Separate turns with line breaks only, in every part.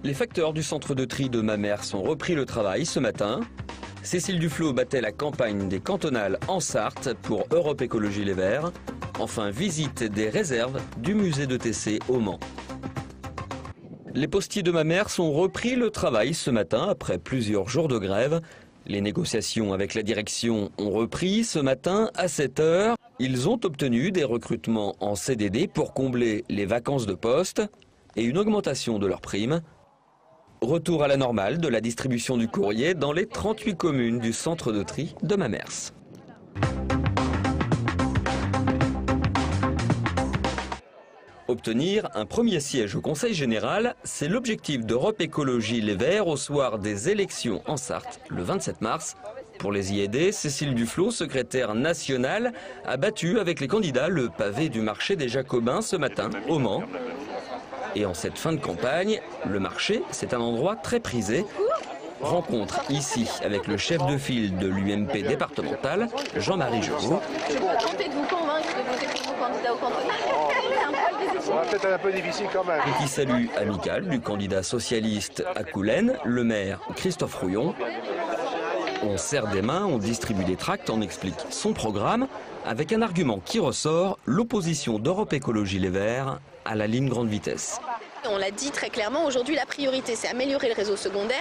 Les facteurs du centre de tri de Mamers ont repris le travail ce matin. Cécile Duflot battait la campagne des cantonales en Sarthe pour Europe Écologie Les Verts. Enfin, visite des réserves du musée de TC au Mans. Les postiers de Mamers ont repris le travail ce matin après plusieurs jours de grève. Les négociations avec la direction ont repris ce matin à 7 h. Ils ont obtenu des recrutements en CDD pour combler les vacances de poste et une augmentation de leurs primes. Retour à la normale de la distribution du courrier dans les 38 communes du centre de tri de Mamers. Obtenir un premier siège au Conseil général, c'est l'objectif d'Europe Écologie Les Verts au soir des élections en Sarthe, le 27 mars. Pour les y aider, Cécile Duflot, secrétaire nationale, a battu avec les candidats le pavé du marché des Jacobins ce matin au Mans. Et en cette fin de campagne, le marché, c'est un endroit très prisé. Rencontre ici avec le chef de file de l'UMP départemental, Jean-Marie Jeuveau.
Tentez de vous convaincre de voter pour vos candidats au canton.
Ça va peut-être un peu difficile quand même.
Petit salut amical du candidat socialiste à Coulennes, le maire Christophe Rouillon. On serre des mains, on distribue des tracts, on explique son programme avec un argument qui ressort, l'opposition d'Europe Écologie Les Verts à la ligne grande vitesse.
On l'a dit très clairement, aujourd'hui la priorité c'est améliorer le réseau secondaire,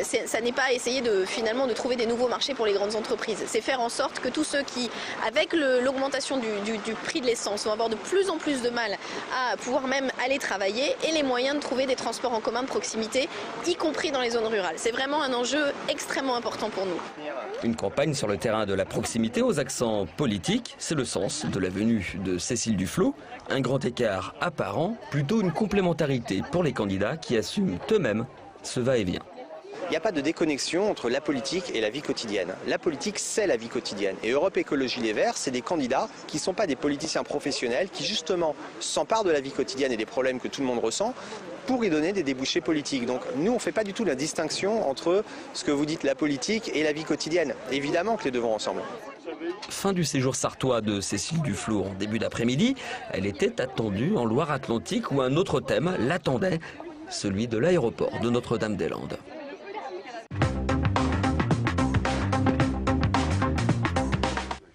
ça n'est pas essayer finalement de trouver des nouveaux marchés pour les grandes entreprises, c'est faire en sorte que tous ceux qui, avec l'augmentation du prix de l'essence, vont avoir de plus en plus de mal à pouvoir même aller travailler et les moyens de trouver des transports en commun de proximité, y compris dans les zones rurales. C'est vraiment un enjeu extrêmement important pour nous.
Une campagne sur le terrain de la proximité aux accents politiques, c'est le sens de la venue de Cécile Duflot. Un grand écart apparent, plutôt une complémentarité pour les candidats qui assument eux-mêmes ce va-et-vient.
Il n'y a pas de déconnexion entre la politique et la vie quotidienne. La politique, c'est la vie quotidienne. Et Europe Écologie Les Verts, c'est des candidats qui ne sont pas des politiciens professionnels, qui justement s'emparent de la vie quotidienne et des problèmes que tout le monde ressent pour y donner des débouchés politiques. Donc nous, on ne fait pas du tout la distinction entre ce que vous dites la politique et la vie quotidienne. Évidemment que les deux vont ensemble.
Fin du séjour sartois de Cécile Duflot en début d'après-midi. Elle était attendue en Loire-Atlantique où un autre thème l'attendait, celui de l'aéroport de Notre-Dame-des-Landes.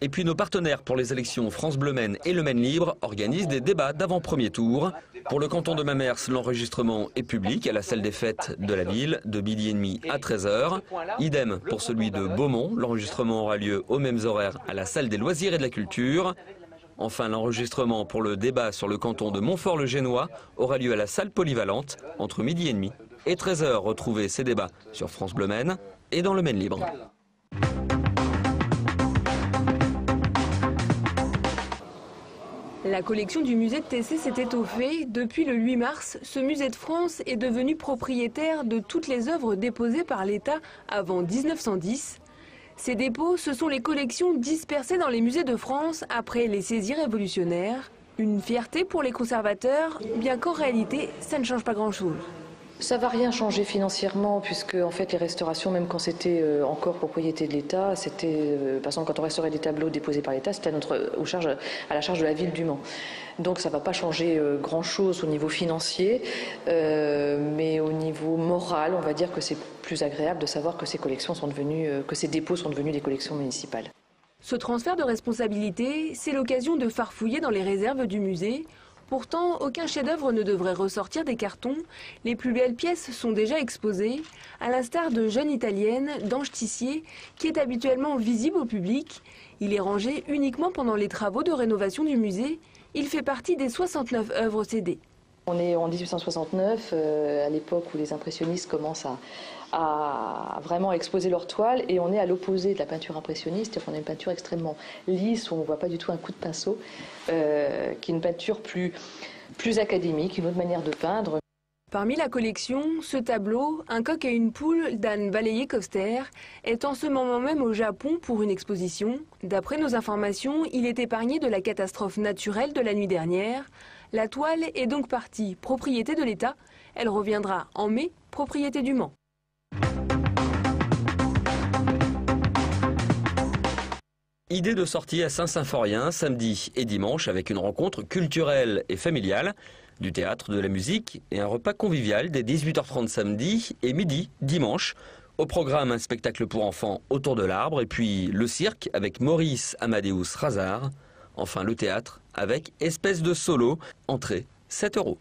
Et puis nos partenaires pour les élections France Bleu Maine et le Maine Libre organisent des débats d'avant-premier tour. Pour le canton de Mamers, l'enregistrement est public à la salle des fêtes de la ville de 12h30 à 13h. Idem pour celui de Beaumont, l'enregistrement aura lieu aux mêmes horaires à la salle des loisirs et de la culture. Enfin, l'enregistrement pour le débat sur le canton de Montfort-le-Génois aura lieu à la salle polyvalente entre 12h30 et 13h. Retrouvez ces débats sur France Bleu Maine et dans le Maine Libre.
La collection du musée de TC s'est étoffée. Depuis le 8 mars, ce musée de France est devenu propriétaire de toutes les œuvres déposées par l'État avant 1910. Ces dépôts, ce sont les collections dispersées dans les musées de France après les saisies révolutionnaires. Une fierté pour les conservateurs, bien qu'en réalité, ça ne change pas grand-chose.
Ça ne va rien changer financièrement puisque en fait les restaurations, même quand c'était encore propriété de l'État, c'était par exemple quand on restaurait des tableaux déposés par l'État, c'était à la charge de la ville du Mans. Donc ça ne va pas changer grand-chose au niveau financier, mais au niveau moral, on va dire que c'est plus agréable de savoir que ces collections sont devenues, que ces dépôts sont devenus des collections municipales.
Ce transfert de responsabilité, c'est l'occasion de farfouiller dans les réserves du musée. Pourtant, aucun chef-d'œuvre ne devrait ressortir des cartons. Les plus belles pièces sont déjà exposées, à l'instar de Jeune Italienne d'Ange Tissier, qui est habituellement visible au public. Il est rangé uniquement pendant les travaux de rénovation du musée. Il fait partie des 69 œuvres cédées.
On est en 1869, à l'époque où les impressionnistes commencent à vraiment exposer leurs toiles, et on est à l'opposé de la peinture impressionniste. On a une peinture extrêmement lisse, où on ne voit pas du tout un coup de pinceau, qui est une peinture plus académique, une autre manière de peindre.
Parmi la collection, ce tableau, Un coq et une poule d'Anne Valéié-Coster, est en ce moment même au Japon pour une exposition. D'après nos informations, il est épargné de la catastrophe naturelle de la nuit dernière. La toile est donc partie, propriété de l'État. Elle reviendra en mai, propriété du Mans.
Idée de sortie à Saint-Symphorien samedi et dimanche avec une rencontre culturelle et familiale, du théâtre, de la musique et un repas convivial dès 18h30 samedi et midi dimanche. Au programme, un spectacle pour enfants autour de l'arbre et puis le cirque avec Maurice Amadeus Razard. Enfin le théâtre avec Espèce de solo, entrée 7 €.